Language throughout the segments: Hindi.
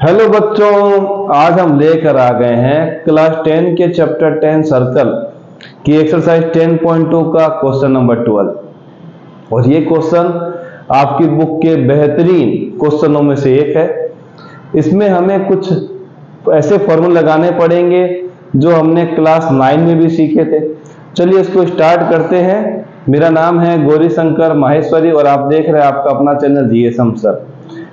हेलो बच्चों, आज हम लेकर आ गए हैं क्लास 10 के चैप्टर 10 सर्कल की एक्सरसाइज 10.2 का क्वेश्चन नंबर 12। और ये क्वेश्चन आपकी बुक के बेहतरीन क्वेश्चनों में से एक है। इसमें हमें कुछ ऐसे फॉर्मूले लगाने पड़ेंगे जो हमने क्लास 9 में भी सीखे थे। चलिए इसको स्टार्ट करते हैं। मेरा नाम है गौरी शंकर माहेश्वरी और आप देख रहे हैं आपका अपना चैनल जीएसएम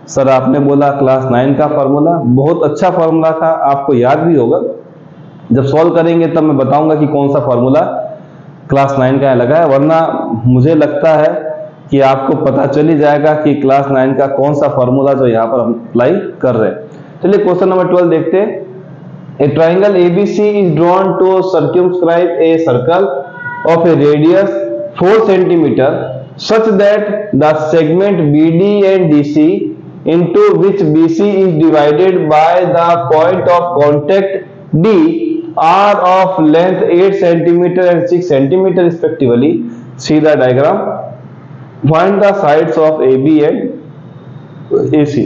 सर। आपने बोला क्लास 9 का फॉर्मूला बहुत अच्छा फॉर्मूला था, आपको याद भी होगा। जब सॉल्व करेंगे तब मैं बताऊंगा कि कौन सा फॉर्मूला क्लास 9 का लगा है, वरना मुझे लगता है कि आपको पता चल ही जाएगा कि क्लास 9 का कौन सा फॉर्मूला जो यहाँ पर हम अप्लाई कर रहे हैं। चलिए क्वेश्चन नंबर 12 देखते हैं। A triangle ABC is drawn to circumscribe a circle of a radius 4 cm such that the segment BD and DC into which BC is divided by the point of contact D are of length 8 cm and 6 cm respectively. See the diagram. Find the sides of AB and AC.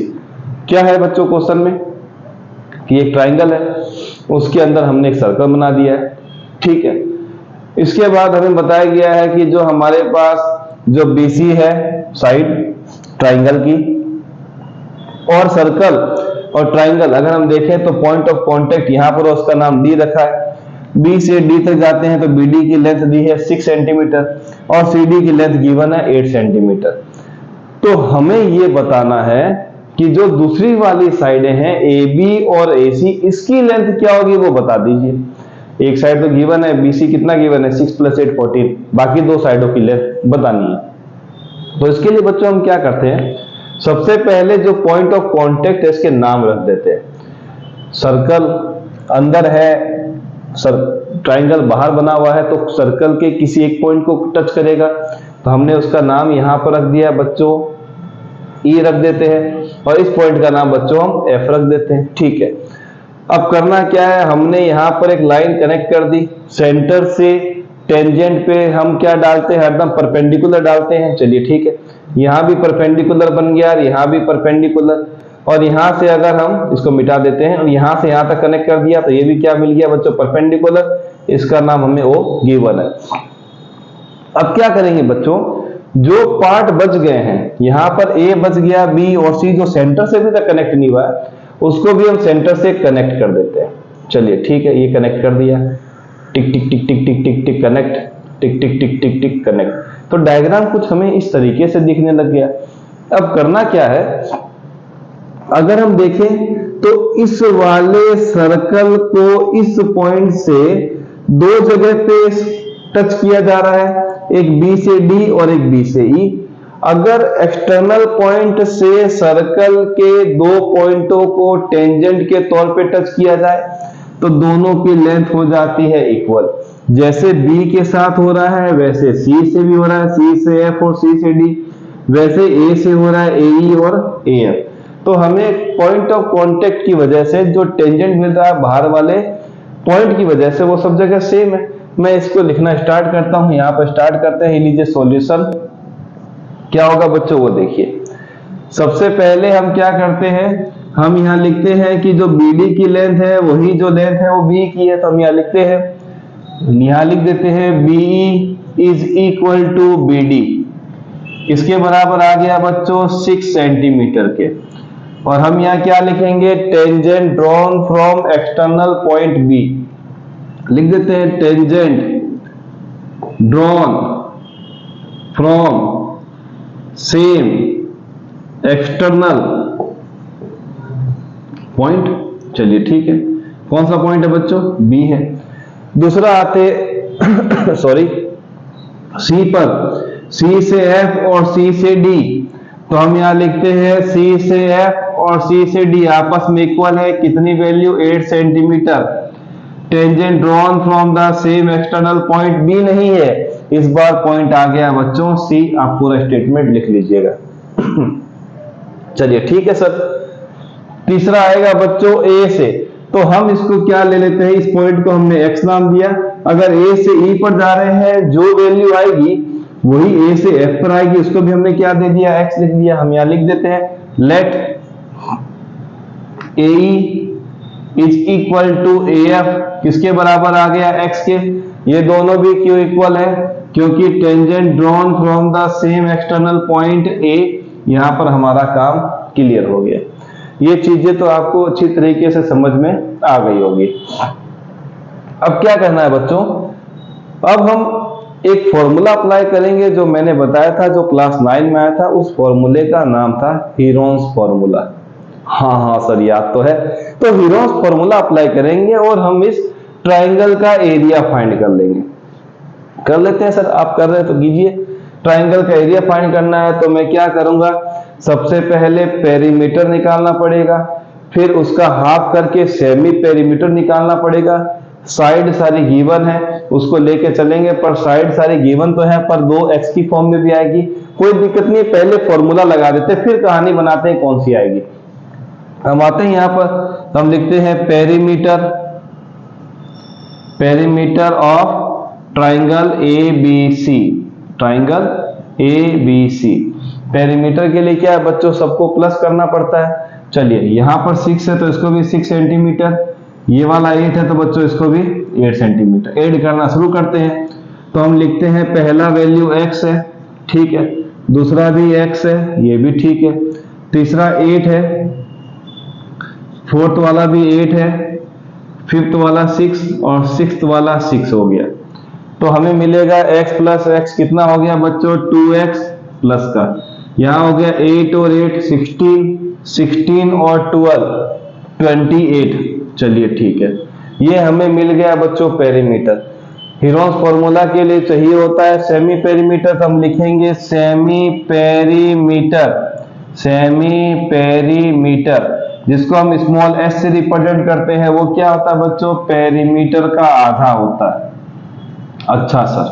क्या है बच्चों क्वेश्चन में कि एक ट्राइंगल है, उसके अंदर हमने एक सर्कल बना दिया है, ठीक है। इसके बाद हमें बताया गया है कि जो हमारे पास जो BC है साइड ट्राइंगल की और सर्कल और ट्राइंगल अगर हम देखें तो पॉइंट ऑफ कांटेक्ट यहां पर उसका नाम D रखा है। B से D तक जाते हैं तो BD की लेंथ दी है 6 सेंटीमीटर और CD की लेंथ गिवन है 8 सेंटीमीटर। तो हमें ये बताना है कि जो दूसरी वाली साइडें हैं AB और AC, इसकी लेंथ क्या होगी वो बता दीजिए। एक साइड तो गिवन है BC कितना गिवन है 6 + 8 14, बाकी दो साइडों की लेंथ बतानी है। तो इसके लिए बच्चों हम क्या करते हैं, सबसे पहले जो पॉइंट ऑफ कांटेक्ट है इसके नाम रख देते हैं। सर्कल अंदर है, ट्राइंगल बाहर बना हुआ है, तो सर्कल के किसी एक पॉइंट को टच करेगा, तो हमने उसका नाम यहां पर रख दिया बच्चों E रख देते हैं और इस पॉइंट का नाम बच्चों हम F रख देते हैं, ठीक है। अब करना क्या है, हमने यहां पर एक लाइन कनेक्ट कर दी, सेंटर से टेंजेंट पे हम क्या डालते हैं, हरदम परपेंडिकुलर डालते हैं। चलिए ठीक है, यहां भी परपेंडिकुलर बन गया और यहां भी परपेंडिकुलर, और यहां से अगर हम इसको मिटा देते हैं और यहां से यहां तक कनेक्ट कर दिया तो ये भी क्या मिल गया बच्चों, परपेंडिकुलर। इसका नाम हमें O गिवन है। अब क्या करेंगे बच्चों, जो पार्ट बच गए हैं यहां पर A बच गया, B और C जो सेंटर से भी तक कनेक्ट नहीं हुआ है उसको भी हम सेंटर से कनेक्ट कर देते हैं। चलिए ठीक है, ये कनेक्ट कर दिया, टिक टिक टिक टिक टिक टिक टिक कनेक्ट, टिक टिक टिक टिक टिक कनेक्ट। तो डायग्राम कुछ हमें इस तरीके से दिखने लग गया। अब करना क्या है, अगर हम देखें तो इस वाले सर्कल को इस पॉइंट से दो जगह पे टच किया जा रहा है, एक B से D और एक B से E। अगर एक्सटर्नल पॉइंट से सर्कल के दो पॉइंटों को टेंजेंट के तौर पे टच किया जाए तो दोनों की लेंथ हो जाती है इक्वल। जैसे B के साथ हो रहा है वैसे C से भी हो रहा है, C से F और C से D, वैसे A से हो रहा है AE और AF। तो हमें पॉइंट ऑफ कांटेक्ट की वजह से जो टेंजेंट मिल रहा है बाहर वाले पॉइंट की वजह से वो सब जगह सेम है। मैं इसको लिखना स्टार्ट करता हूं, यहां पर स्टार्ट करते हैं। लीजिए सॉल्यूशन क्या होगा बच्चों वो देखिए। सबसे पहले हम क्या करते हैं, हम यहां लिखते हैं कि जो BD की लेंथ है वही जो लेंथ है वो B की है, तो हम यहां लिखते हैं, यहां लिख देते हैं BE is equal to BD। इसके बराबर आ गया बच्चों 6 सेंटीमीटर के। और हम यहां क्या लिखेंगे, tangent drawn from external point B। लिख देते हैं tangent drawn from same external point. चलिए ठीक है, कौन सा पॉइंट है बच्चों, B है। दूसरा आते सॉरी C पर, C से F और C से D, तो हम यहां लिखते हैं C से F और C से D आपस में इक्वल है, कितनी value 8 centimetre. Tangent drawn from the same external point B नहीं है, इस बार पॉइंट आ गया बच्चों C। आप पूरा स्टेटमेंट लिख लीजिएगा। चलिए ठीक है सर। तीसरा आएगा बच्चों A से, तो हम इसको क्या ले लेते हैं, इस पॉइंट को हमने X नाम दिया। अगर A से E पर जा रहे हैं जो वैल्यू आएगी वही A से F पर आएगी, उसको भी हमने क्या दे दिया, X लिख दिया। हम यहां लिख देते हैं let AE is equal to AF किसके बराबर आ गया, x के। ये दोनों भी क्यों इक्वल है, क्योंकि tangent drawn from the same external point A। यहां पर हमारा काम क्लियर हो गया। ये चीजें तो आपको अच्छी तरीके से समझ में आ गई होगी। अब क्या करना है बच्चों, अब हम एक फॉर्मूला अप्लाई करेंगे जो मैंने बताया था, जो क्लास 9 में आया था। उस फॉर्मूले का नाम था हीरोन्स फॉर्मूला। हाँ सर याद तो है। तो हीरोन्स फॉर्मूला अप्लाई करेंगे और हम इस ट्राइंगल का एरिया फाइंड कर लेंगे। कर लेते हैं सर, आप कर रहे हैं तो कीजिए। ट्राइंगल का एरिया फाइंड करना है तो मैं क्या करूंगा, सबसे पहले पेरीमीटर निकालना पड़ेगा, फिर उसका हाफ करके सेमी पेरीमीटर निकालना पड़ेगा। साइड सारी गिवन है, उसको लेके चलेंगे, पर साइड सारी गिवन तो है, पर 2x की फॉर्म में भी आएगी, कोई दिक्कत नहीं। पहले फॉर्मूला लगा देते, फिर कहानी बनाते हैं कौन सी आएगी। हम आते हैं यहां पर, तो हम लिखते हैं perimeter of triangle ABC। Triangle ABC perimeter के लिए क्या है बच्चों, सबको प्लस करना पड़ता है। चलिए यहां पर 6 है तो इसको भी 6 सेंटीमीटर, ये वाला 8 है तो बच्चों इसको भी 8 सेंटीमीटर। ऐड करना शुरू करते हैं। तो हम लिखते हैं पहला वैल्यू x है, ठीक है, दूसरा भी x है, ये भी ठीक है, तीसरा 8 है, फोर्थ वाला भी 8 है, फिफ्थ वाला 6 और सिक्स्थ वाला 6 हो गया। तो हमें मिलेगा x प्लस x कितना हो गया बच्चों, 2x प्लस का, यहां हो गया 8 और 8 16 और 12 28। चलिए ठीक है, ये हमें मिल गया बच्चों पेरीमीटर। हीरोन्स फॉर्मूला के लिए चाहिए होता है सेमी पेरीमीटर, तो हम लिखेंगे सेमी पेरीमीटर, जिसको हम स्मॉल s से रिप्रेजेंट करते हैं। वो क्या होता है बच्चों, पेरीमीटर का आधा होता है। अच्छा सर,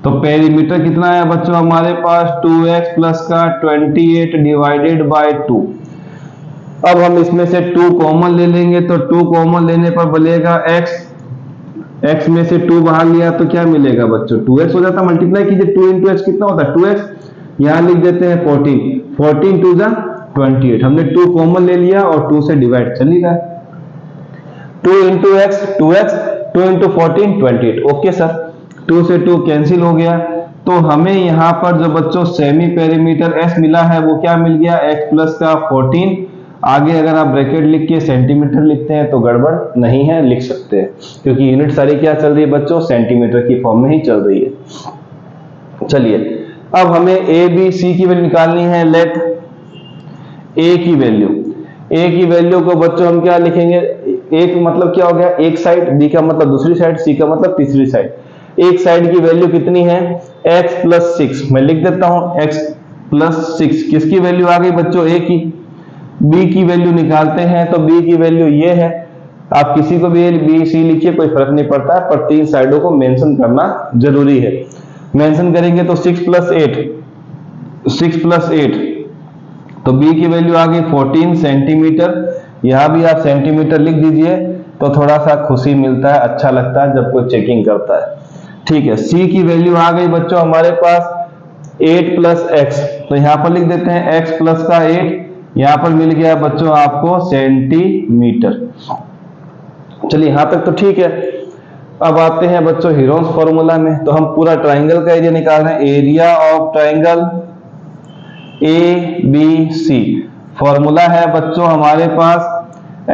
तो पेरीमीटर कितना है बच्चों हमारे पास, 2x प्लस का 28 डिवाइडेड बाय 2। अब हम इसमें से 2 कॉमन ले लेंगे, तो 2 कॉमन लेने पर बनेगा x में से 2 बाहर लिया तो क्या मिलेगा बच्चों, 2x हो जाता। मल्टीप्लाई कीजिए, 2 इंटू x कितना होता है 2x, यहां लिख देते हैं 14 टू 28। हमने 2 कॉमन ले लिया और 2 से डिवाइड चली गया, 2 into x 2x, 2 into 14 28। Okay sir, 2 से 2 कैंसिल हो गया। तो हमें यहां पर जो बच्चों सेमी पेरीमीटर s मिला है वो क्या मिल गया, x प्लस का 14। आगे अगर आप ब्रैकेट लिख के सेंटीमीटर लिखते हैं तो गड़बड़ नहीं है, लिख सकते हैं, क्योंकि यूनिट सारी क्या चल रही है बच्चों, सेंटीमीटर की फॉर्म में ही चल रही है। चलिए अब हमें a b c की वैल्यू निकालनी है। लेट a की वैल्यू को बच्चों हम क्या लिखेंगे, एक मतलब क्या हो गया एक साइड, b का मतलब दूसरी साइड, c का मतलब तीसरी साइड। एक साइड की वैल्यू कितनी है, x प्लस 6, मैं लिख देता हूं x प्लस 6। किसकी वैल्यू आ गई बच्चों, a की। b की वैल्यू निकालते हैं, तो b की वैल्यू ये है। आप किसी को भी b c लिखिए, कोई फर्क नहीं पड़ता है, पर 3 साइडों को मेंशन करना जरूरी है। मेंशन करेंगे तो 6 प्लस 8, तो b की वैल्यू आ गई 14 सेंटीमीटर। यहां भी आप सेंटीमीटर लिख दीजिए तो थोड़ा सा खुशी मिलता है, अच्छा लगता है जब कोई चेकिंग करता है। ठीक है, c की वैल्यू आ गई बच्चों हमारे पास 8 प्लस x, तो यहां पर लिख देते हैं x प्लस का 8, यहां पर मिल गया बच्चों आपको सेंटीमीटर। चलिए यहां तक तो ठीक है। अब आते हैं बच्चों हीरोन्स फॉर्मूला में, तो हम पूरा ट्राइंगल का एरिया निकाल रहे हैं। Area of triangle ABC, formula है बच्चों हमारे पास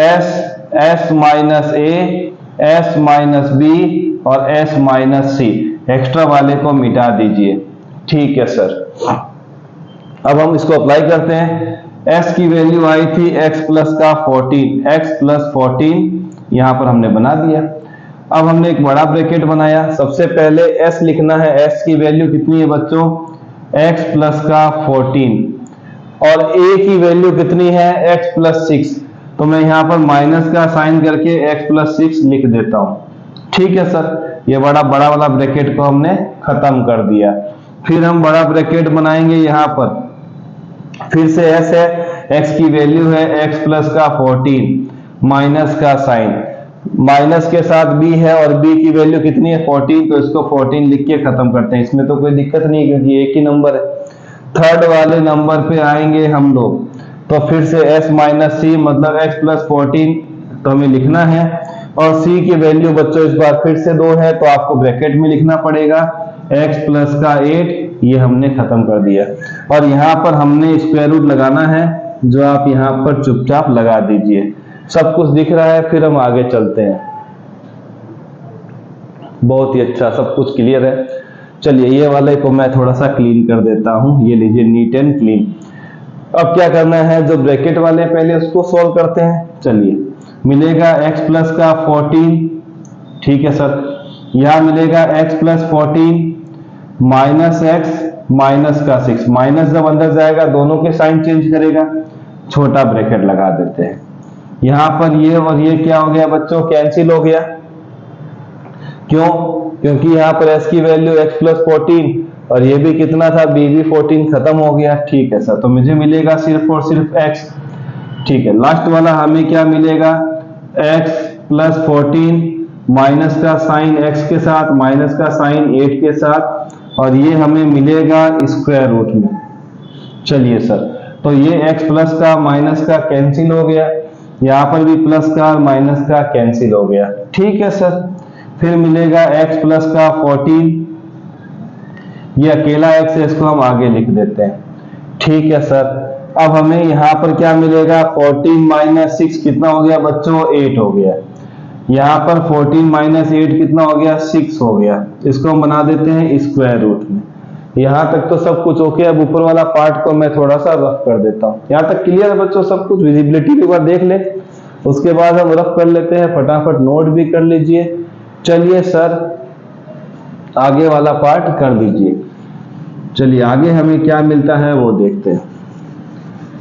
s minus a, s minus b और s माइनस c। एक्स्ट्रा वाले को मिटा दीजिए। ठीक है सर, अब हम इसको अप्लाई करते हैं। s की वैल्यू आई थी x प्लस का 14, x प्लस 14 यहां पर हमने बना दिया। अब हमने एक बड़ा ब्रैकेट बनाया, सबसे पहले s लिखना है। s की वैल्यू कितनी है बच्चों, x प्लस का 14, और a की वैल्यू कितनी है, x प्लस 6, तो मैं यहां पर माइनस का साइन करके x प्लस 6 लिख देता हूं। ठीक है सर, ये बड़ा वाला ब्रैकेट को हमने खत्म कर दिया। फिर हम बड़ा ब्रैकेट बनाएंगे, यहां पर फिर से s है, x की वैल्यू है x प्लस का 14, माइनस का साइन, माइनस के साथ b है और b की वैल्यू कितनी है 14, तो इसको 14 लिख के खत्म करते हैं। इसमें तो कोई दिक्कत नहीं है क्योंकि एक ही नंबर है। थर्ड वाले नंबर पे आएंगे हम लोग, तो फिर से s माइनस सी मतलब x प्लस 14 तो हमें लिखना है, और c की वैल्यू बच्चों इस बार फिर से 2 है तो आपको ब्रैकेट में लिखना पड़ेगा x प्लस का 8, ये हमने खत्म कर दिया। और यहाँ पर हमने स्क्वायर रूट लगाना है, जो आप यहाँ पर चुपचाप लगा दीजिए। सब कुछ दिख रहा है, फिर हम आगे चलते हैं। बहुत ही अच्छा, सब कुछ क्लियर है। चलिए ये वाले को मैं थोड़ा सा क्लीन कर देता हूं, ये लीजिए नीट एंड क्लीन। अब क्या करना है, जो ब्रैकेट वाले पहले उसको सॉल्व करते हैं। चलिए, मिलेगा x प्लस का 14, ठीक है सर। यहां मिलेगा x plus 14 minus x minus का 6, माइनस जब अंदर जाएगा दोनों के साइन चेंज करेगा, छोटा ब्रैकेट लगा देते हैं। यहां पर ये और ये क्या हो गया बच्चों, कैंसिल हो गया। क्यों? क्योंकि यहाँ पर s की वैल्यू x प्लस 14 और ये भी कितना था, b भी 14, खत्म हो गया। ठीक है सर, तो मुझे मिलेगा सिर्फ और सिर्फ x। ठीक है, लास्ट वाला हमें क्या मिलेगा, x प्लस 14 माइनस का साइन x के साथ, माइनस का साइन 8 के साथ, और ये हमें मिलेगा स्क्वायर रूट में। चलिए सर, तो ये x प्लस का माइनस का कैंसिल हो गया, यहाँ पर भी प्लस का और माइनस का कैंसिल हो गया। ठीक है सर, फिर मिलेगा x प्लस का 14, ये अकेला x है, इसको हम आगे लिख देते हैं। ठीक है सर, अब हमें यहाँ पर क्या मिलेगा, 14 माइनस 6 कितना हो गया बच्चों, 8 हो गया। यहाँ पर 14 माइनस 8 कितना हो गया, 6 हो गया। इसको हम बना देते हैं स्क्वायर रूट में। यहाँ तक तो सब कुछ ओके। अब ऊपर वाला पार्ट को मैं थोड़ा सा रफ कर देता हूँ। यहाँ तक क्लियर है बच्चों, सब कुछ विजिबिलिटी एक बार देख ले, उसके बाद हम रफ कर लेते हैं। फटाफट नोट भी कर लीजिए। चलिए सर, आगे वाला पार्ट कर दीजिए। चलिए आगे हमें क्या मिलता है वो देखते हैं।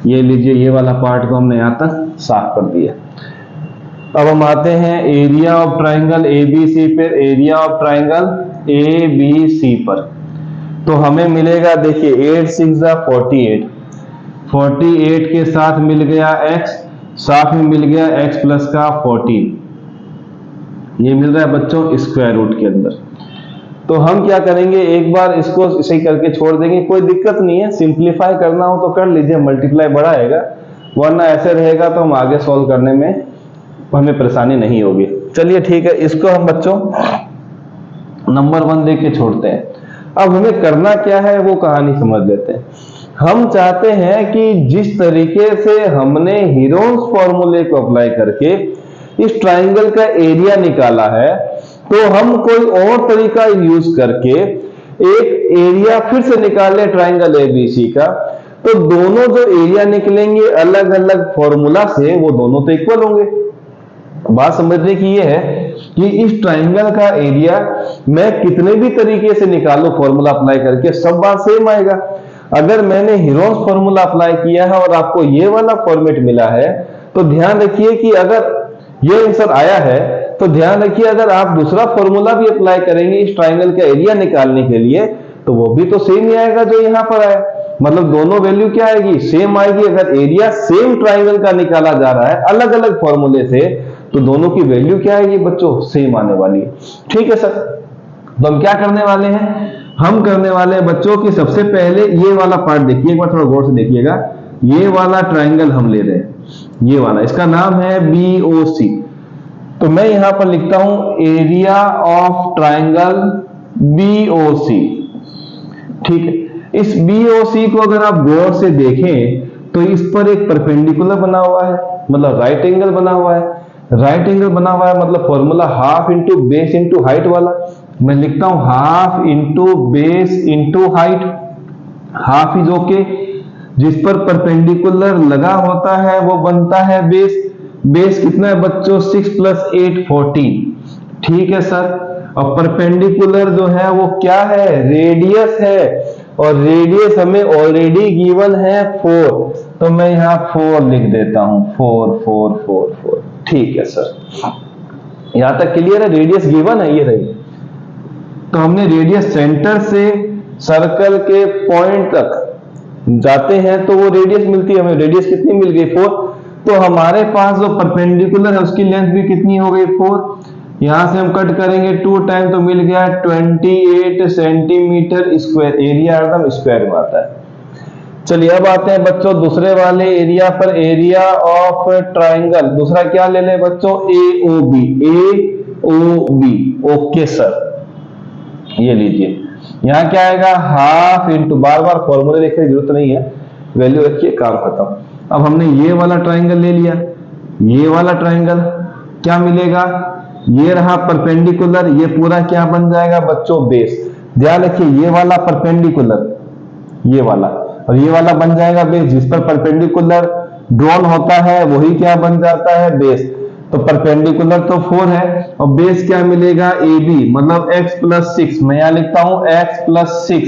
ये लीजिए, ये वाला पार्ट को हमने यहाँ तक साफ कर दिया। अब हम आते हैं एरिया ऑफ ट्राइंगल एबीसी पर, एरिया ऑफ ट्राइंगल एबीसी पर। तो हमें मिलेगा, देखिए 8 6 48, 48 के साथ मिल गया x, साथ में मिल गया x प्लस का 14, ये मिल रहा है बच्चों स्क्वायर रूट के अंदर। तो हम क्या करेंगे, एक बार इसको इसे करके छोड़ देंगे, कोई दिक्कत नहीं है। सिंप्लीफाई करना हो तो कर लीजिए, मल्टीप्लाई बड़ा आएगा, वरना ऐसे रहेगा तो हम आगे सॉल्व करने में हमें परेशानी नहीं होगी। चलिए ठीक है, इसको हम बच्चों नंबर 1 दे के छोड़ते हैं। अब हमें करना क्या है वो कहानी समझ लेते हैं। हम चाहते हैं कि जिस तरीके से हमने हीरोन्स फॉर्मूले को अप्लाई करके इस ट्राइंगल का एरिया निकाला है, तो हम कोई और तरीका यूज करके एक एरिया फिर से निकाले ट्राइंगल एबीसी का, तो दोनों जो एरिया निकलेंगे अलग अलग फॉर्मूला से, वो दोनों तो इक्वल होंगे। बात समझने की ये है कि इस ट्राइंगल का एरिया मैं कितने भी तरीके से निकालूं फॉर्मूला अप्लाई करके, सब बात सेम आएगा। अगर मैंने हीरोन्स फॉर्मूला अप्लाई किया है और आपको ये वाला फॉर्मेट मिला है, तो ध्यान रखिए कि अगर ये आंसर आया है, तो ध्यान रखिए अगर आप दूसरा फॉर्मूला भी अप्लाई करेंगे इस ट्राइंगल का एरिया निकालने के लिए, तो वो भी तो सेम ही आएगा जो यहां पर आया। मतलब दोनों वैल्यू क्या आएगी, सेम आएगी। अगर एरिया सेम ट्राइंगल का निकाला जा रहा है अलग अलग फॉर्मूले से, तो दोनों की वैल्यू क्या आएगी बच्चों, सेम आने वाली है। ठीक है सर, तो हम क्या करने वाले हैं, हम करने वाले हैं बच्चों की सबसे पहले ये वाला पार्ट देखिए, एक बार थोड़ा गौर से देखिएगा। ये वाला ट्राइंगल हम ले रहे हैं, ये वाला, इसका नाम है BOC। तो मैं यहां पर लिखता हूं एरिया ऑफ ट्राइंगल BOC। ठीक है, इस BOC को अगर आप गौर से देखें तो इस पर एक परपेंडिकुलर बना हुआ है, मतलब राइट एंगल बना हुआ है। राइट एंगल बना हुआ है मतलब formula half into base into height वाला। मैं लिखता हूं half into base into height. Half is okay, जिस पर परपेंडिकुलर लगा होता है वो बनता है बेस। बेस कितना है बच्चों, 6 + 8 14। ठीक है सर, और परपेंडिकुलर जो है वो क्या है, रेडियस है, और रेडियस हमें ऑलरेडी गिवन है 4, तो मैं यहां 4 लिख देता हूं, 4 4 4 4। ठीक है सर, यहां तक क्लियर है, रेडियस गिवन है, ये रही। तो हमने रेडियस सेंटर से सर्कल के पॉइंट तक जाते हैं तो वो रेडियस मिलती है हमें। रेडियस कितनी मिल गई, 4। तो हमारे पास जो परपेंडिकुलर है उसकी लेंथ भी कितनी हो गई, 4। यहां से हम कट करेंगे 2 टाइम, तो मिल गया 28 सेंटीमीटर स्क्वायर। एरिया एकदम स्क्वायर में आता है। चलिए अब आते हैं बच्चों दूसरे वाले एरिया पर, एरिया ऑफ ट्राइंगल। दूसरा क्या ले ले बच्चों, ए ओ बी, ए ओ बी। ओके सर, ये लीजिए, यहां क्या आएगा, हाफ इंटू, बार बार फॉर्मूले लिखने की जरूरत नहीं है, वैल्यू रखिए, काम खत्म। अब हमने ये वाला ट्राइंगल ले लिया, ये वाला ट्राइंगल क्या मिलेगा, ये रहा परपेंडिकुलर, ये पूरा क्या बन जाएगा बच्चों, बेस। ध्यान रखिए, ये वाला परपेंडिकुलर, ये वाला और ये वाला बन जाएगा बेस। जिस पर परपेंडिकुलर ड्रॉन होता है वही क्या बन जाता है, बेस। तो परपेंडिकुलर तो 4 है और बेस क्या मिलेगा, ए बी, मतलब x प्लस 6। मैं यहां लिखता हूं x प्लस 6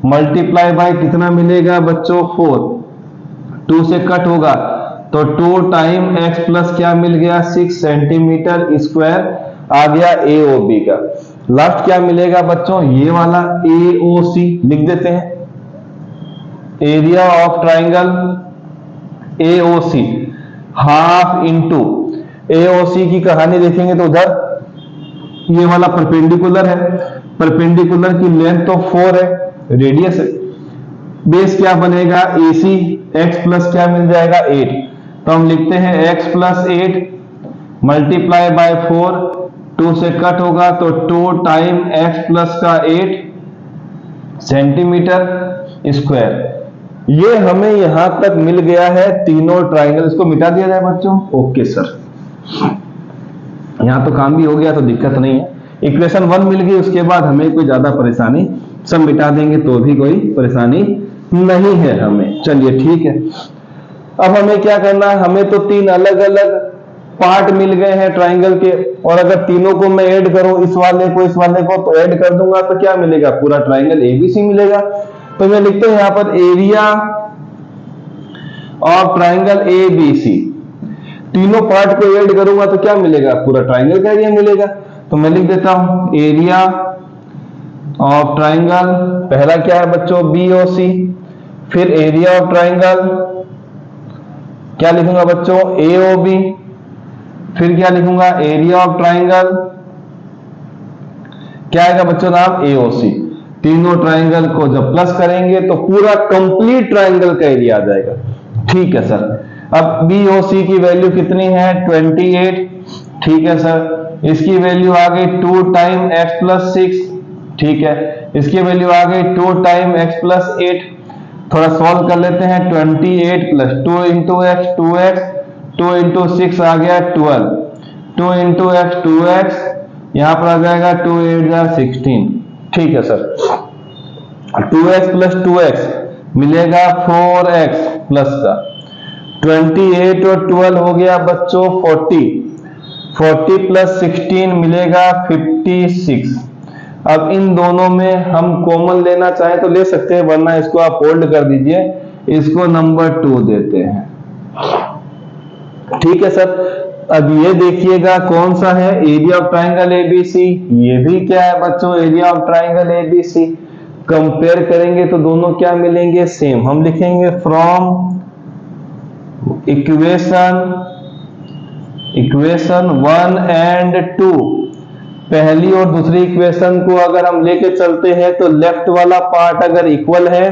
मल्टीप्लाई बाय कितना मिलेगा बच्चों, 4। 2 से कट होगा तो 2 टाइम x प्लस क्या मिल गया, 6 सेंटीमीटर स्क्वायर आ गया ए ओ बी का। लास्ट क्या मिलेगा बच्चों, ये वाला ए ओ सी लिख देते हैं, area of triangle A O C, half into A O C की कहानी देखेंगे तो उधर ये वाला परपेंडिकुलर है, परपेंडिकुलर की लेंथ तो 4 है, रेडियस है, बेस क्या बनेगा ए सी, एक्स प्लस क्या मिल जाएगा 8। तो हम लिखते हैं x प्लस 8 मल्टीप्लाई बाय 4, 2 से कट होगा तो 2 टाइम x प्लस का 8 सेंटीमीटर स्क्वायर। ये हमें यहां तक मिल गया है तीनों ट्राइंगल। इसको मिटा दिया जाए बच्चों, ओके सर, यहां तो काम भी हो गया तो दिक्कत नहीं है। इक्वेशन 1 मिल गई, उसके बाद हमें कोई ज्यादा परेशानी, सब मिटा देंगे तो भी कोई परेशानी नहीं है हमें। चलिए ठीक है, अब हमें क्या करना है, हमें तो 3 अलग अलग पार्ट मिल गए हैं ट्राइंगल के, और अगर तीनों को मैं ऐड करूं, इस वाले को तो ऐड कर दूंगा तो क्या मिलेगा, पूरा ट्राइंगल एबीसी मिलेगा। तो मैं लिखता हूं यहां पर एरिया ऑफ ट्राइंगल एबीसी, तीनों पार्ट को ऐड करूंगा तो क्या मिलेगा, पूरा ट्राइंगल का एरिया मिलेगा। तो मैं लिख देता हूं एरिया ऑफ ट्राइंगल, पहला क्या है बच्चों, बीओसी, फिर एरिया ऑफ ट्राइंगल क्या लिखूंगा बच्चों, एओबी, फिर क्या लिखूंगा, एरिया ऑफ ट्राइंगल क्या आएगा बच्चों नाम, एओसी। तीनों ट्राइंगल को जब प्लस करेंगे तो पूरा कंप्लीट ट्राइंगल का एरिया आ जाएगा। ठीक है सर, अब बीओसी की वैल्यू कितनी है, 28। ठीक है सर, इसकी वैल्यू आ गई 2 टाइम x प्लस 6। ठीक है, इसकी वैल्यू आ गई 2 टाइम x प्लस 8। थोड़ा सॉल्व कर लेते हैं, 28 plus 2 into x, 2x, 2 into 6 आ गया 12, 2 इंटू एक्स 2x, यहां पर आ जाएगा 2 8 जा 16। ठीक है सर, 2x प्लस 2x मिलेगा 4x प्लस का, 28 और 12 हो गया बच्चों 40, 40 प्लस 16 मिलेगा 56। अब इन दोनों में हम कॉमन लेना चाहें तो ले सकते हैं, वरना इसको आप होल्ड कर दीजिए, इसको नंबर 2 देते हैं। ठीक है सर, अब ये देखिएगा कौन सा है, एरिया ऑफ ट्राइंगल एबीसी, ये भी क्या है बच्चों, area of triangle ABC. Compare करेंगे तो दोनों क्या मिलेंगे, सेम। हम लिखेंगे फ्रॉम इक्वेशन 1 एंड 2, पहली और दूसरी इक्वेशन को अगर हम लेके चलते हैं तो लेफ्ट वाला पार्ट अगर इक्वल है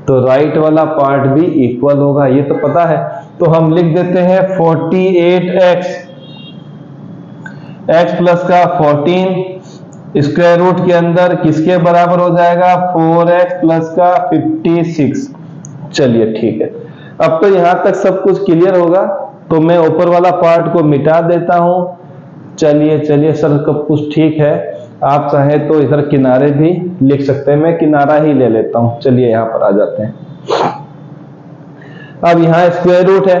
तो राइट वाला पार्ट भी इक्वल होगा, ये तो पता है। तो हम लिख देते हैं 48x, x प्लस का 14 स्क्वायर रूट के अंदर किसके बराबर हो जाएगा, 4x प्लस का 56। चलिए ठीक है, अब तो यहां तक सब कुछ क्लियर होगा, तो मैं ऊपर वाला पार्ट को मिटा देता हूं। चलिए चलिए सर, सब कुछ ठीक है, आप चाहे तो इधर किनारे भी लिख सकते हैं, मैं किनारा ही ले लेता हूं। चलिए यहां पर आ जाते हैं, अब यहां स्क्वायर रूट है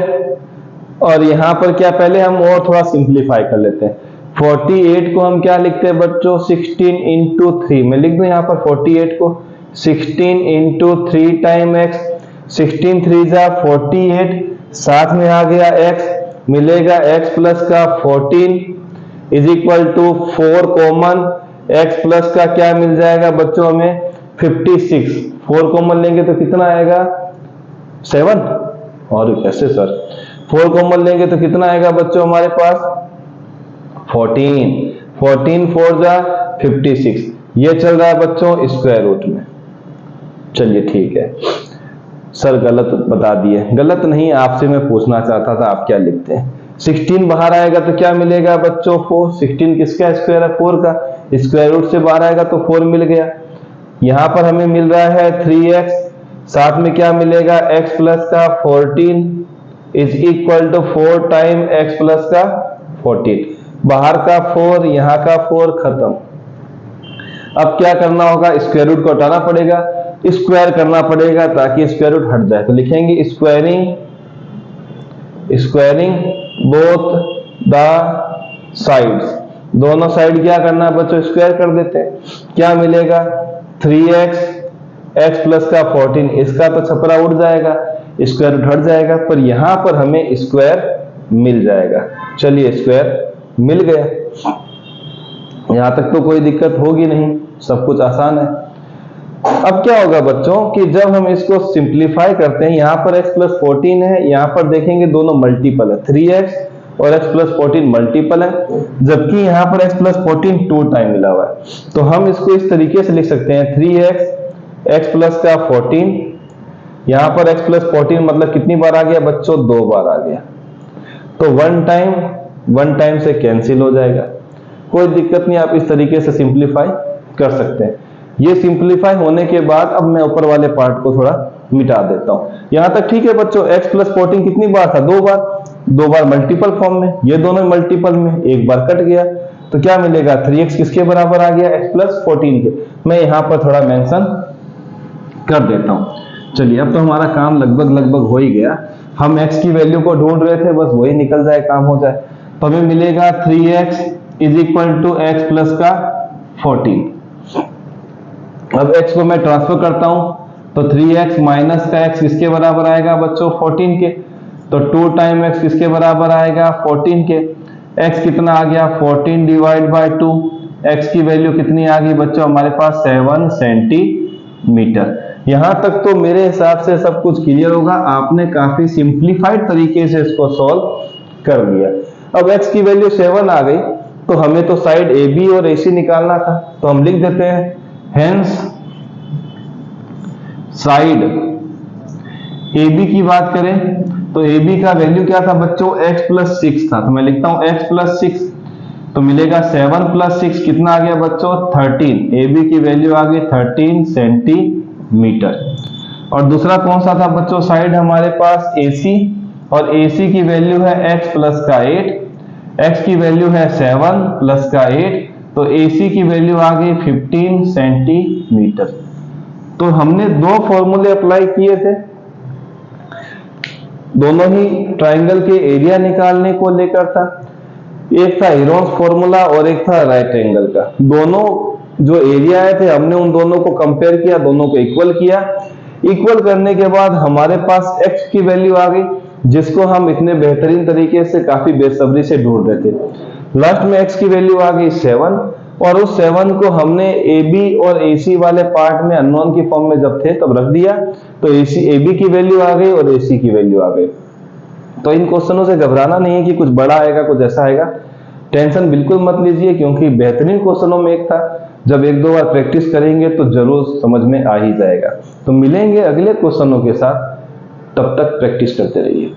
और यहां पर क्या, पहले हम और थोड़ा सिंप्लीफाई कर लेते हैं। 48 को हम क्या लिखते हैं बच्चों, 16 इंटू 3, मैं लिख दूं यहां पर 48 को 16 इंटू 3 टाइम एक्स, 16 3 जा 48, साथ में आ गया x, मिलेगा x प्लस का 14 is equal to 4 common, x plus का क्या मिल जाएगा बच्चों हमें 56, 4 कॉमन लेंगे तो कितना आएगा 7, और कैसे सर 4 कॉमन लेंगे तो कितना आएगा बच्चों हमारे पास 14, 14 4 जा 56, ये चल रहा है बच्चों स्क्वायर रूट में। चलिए ठीक है, सर गलत बता दिए। गलत नहीं, आपसे मैं पूछना चाहता था आप क्या लिखते हैं। 16 बाहर आएगा तो क्या मिलेगा बच्चों 4। 16 किसका स्क्वायर है 4 का, स्क्वायर रूट से बाहर आएगा तो 4 मिल गया। यहां पर हमें मिल रहा है 3x, साथ में क्या मिलेगा x प्लस का 14 is equal to 4 time x plus का 14। बाहर का 4 यहां का 4 खत्म। अब क्या करना होगा, स्क्वायर रूट को हटाना पड़ेगा, स्क्वायर करना पड़ेगा ताकि स्क्वायर रूट हट जाए। तो लिखेंगे स्क्वायरिंग बोथ द साइड्स, दोनों साइड क्या करना है बच्चों, स्क्वायर कर देते हैं। क्या मिलेगा 3x, x प्लस का 14, इसका तो छपरा उड़ जाएगा, स्क्वायर रूट हट जाएगा, पर यहां पर हमें स्क्वायर मिल जाएगा। चलिए स्क्वायर मिल गया, यहां तक तो कोई दिक्कत होगी नहीं, सब कुछ आसान है। अब क्या होगा बच्चों कि जब हम इसको सिंप्लीफाई करते हैं, यहां पर x प्लस 14 है, यहां पर देखेंगे दोनों मल्टीपल है, 3x और x प्लस 14 मल्टीपल है, जबकि यहां पर x प्लस 14 2 टाइम मिला हुआ है। तो हम इसको इस तरीके से लिख सकते हैं 3x x प्लस का 14, यहां पर x प्लस 14 मतलब कितनी बार आ गया बच्चों, 2 बार आ गया, तो 1 टाइम से कैंसिल हो जाएगा, कोई दिक्कत नहीं, आप इस तरीके से सिंप्लीफाई कर सकते हैं। ये सिंप्लीफाई होने के बाद अब मैं ऊपर वाले पार्ट को थोड़ा मिटा देता हूं। यहां तक ठीक है बच्चों, x प्लस 14 कितनी बार था, 2 बार मल्टीपल फॉर्म में, ये दोनों मल्टीपल में, एक बार कट गया, तो क्या मिलेगा 3x किसके बराबर आ गया, x प्लस 14 के। मैं यहां पर थोड़ा मेंशन कर देता हूं। चलिए अब तो हमारा काम लगभग हो ही गया, हम x की वैल्यू को ढूंढ रहे थे, बस वही निकल जाए, काम हो जाए। तो हमें मिलेगा 3x is equal to x plus का 14। अब x को मैं ट्रांसफर करता हूं, तो 3x माइनस का x किसके बराबर आएगा बच्चों, 14 के, तो 2 टाइम x किसके बराबर आएगा, 14 के। x कितना आ गया, 14 डिवाइड बाय 2, x की वैल्यू कितनी आ गई बच्चों हमारे पास, 7 सेंटीमीटर। यहां तक तो मेरे हिसाब से सब कुछ क्लियर होगा, आपने काफी सिंप्लीफाइड तरीके से इसको सॉल्व कर लिया। अब x की वैल्यू 7 आ गई, तो हमें तो साइड AB और AC निकालना था, तो हम लिख देते हैं हेंस साइड AB की बात करें तो AB का वैल्यू क्या था बच्चों, x प्लस 6 था, तो मैं लिखता हूं x प्लस 6, तो मिलेगा 7 प्लस 6 कितना आ गया बच्चों, 13। AB की वैल्यू आ गई 13 सेंटीमीटर। और दूसरा कौन सा था बच्चों, साइड हमारे पास AC, और AC की वैल्यू है x प्लस का 8, x की वैल्यू है 7 प्लस का 8, तो AC की वैल्यू आ गई 15 सेंटीमीटर। तो हमने दो फॉर्मूले अप्लाई किए थे, दोनों ही ट्राइंगल के एरिया निकालने को लेकर था। एक था हेरोन्स फॉर्मूला और एक था राइट एंगल का। दोनों जो एरिया आए थे हमने उन दोनों को कंपेयर किया, दोनों को इक्वल किया। इक्वल करने के बाद हमारे पास x की वैल्यू आ गई, जिसको हम इतने बेहतरीन तरीके से काफी बेसब्री से ढूंढ रहे थे। लास्ट में x की वैल्यू आ गई 7, और उस 7 को हमने AB और AC वाले पार्ट में अननोन की फॉर्म में जब थे तब रख दिया, तो AB की वैल्यू आ गई और AC की वैल्यू आ गई। तो इन क्वेश्चनों से घबराना नहीं है कि कुछ बड़ा आएगा कुछ ऐसा आएगा, टेंशन बिल्कुल मत लीजिए, क्योंकि बेहतरीन क्वेश्चनों में एक था, जब 1-2 बार प्रैक्टिस करेंगे तो जरूर समझ में आ ही जाएगा। तो मिलेंगे अगले क्वेश्चनों के साथ, तब तक प्रैक्टिस करते रहिए।